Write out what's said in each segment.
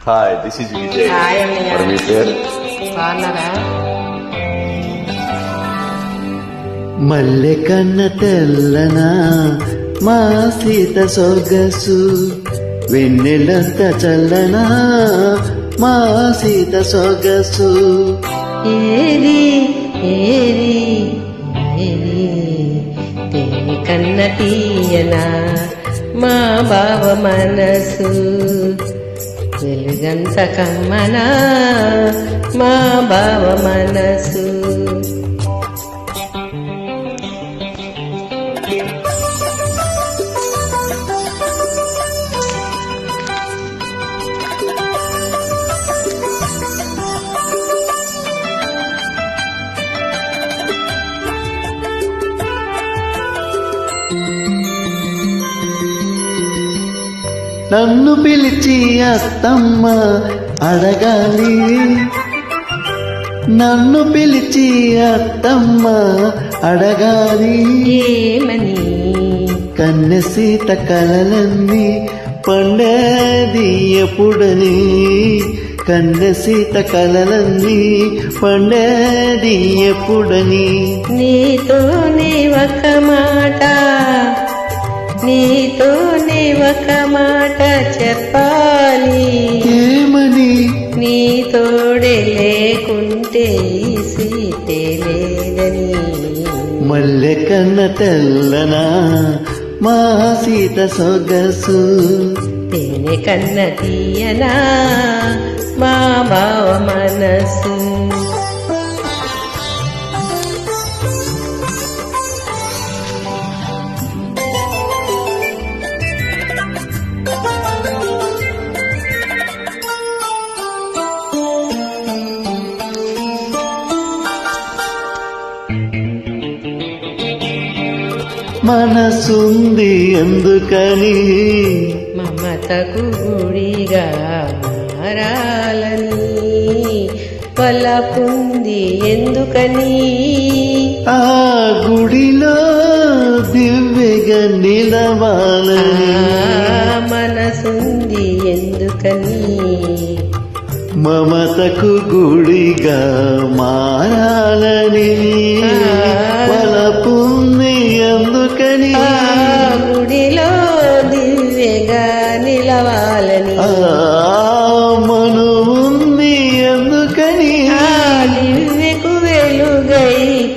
Hi, this is Vijay. Hi అన్నయ్య. మరి మీ పేరు? బాగున్నారా? మల్లె కన్న తెల్లనా మా సీత సొగసు, వెన్నెలంత చల్లనా మా సీత సొగసు. ఏరి ఏరి ఏరి తేని కన్న తీయనా మా బావ మనసు, వెలుగంత కమ్మనా మా బావ మనసు. నన్ను పిలిచి అత్తమ్మ అడగాలి, నన్ను పిలిచి అత్తమ్మ అడగాలి. ఏమని? కన్నె సీత కలలన్నీ పండేది ఎప్పుడని, కన్నె సీత కలలన్నీ పండేది ఎప్పుడని. నీతోనే ఒక మాట, నీతోనే ఒక మాట చెప్పాలి. ఏమని? నీ తోడే లేకుంటే ఈ సీతే లేదని. మల్లె కన్న తెల్లనా మా సీత సొగసు, తేనె కన్న తీయనా మా బావ మనసు. మనసుంది ఎందుకని, మమతకు గుడిగా మారాలని, వలపుంది ఎందుకని, ఆ గుడిలో దివ్యగా నిలవాలని. మనసుంది ఎందుకని, మమతకు గుడిగా మారాలని, వలపుంది ఎందుకని, గుడిలో దివ్యగా నిలవాలని. మనువుంది ఎందుకని, దివ్యకు వెలుగైపోవాలని,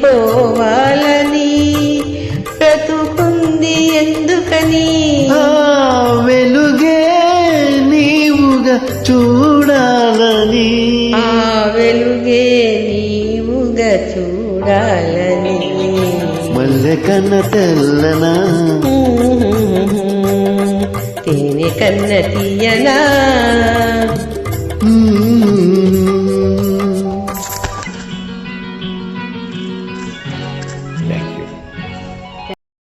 బ్రతుకుంది ఎందుకని, వెలుగే నీవుగా చూడాలని. వెలుగే నీవుగా చూడాలని. మల్లె కన్న తెల్లనా తేనె కన్న తీయనా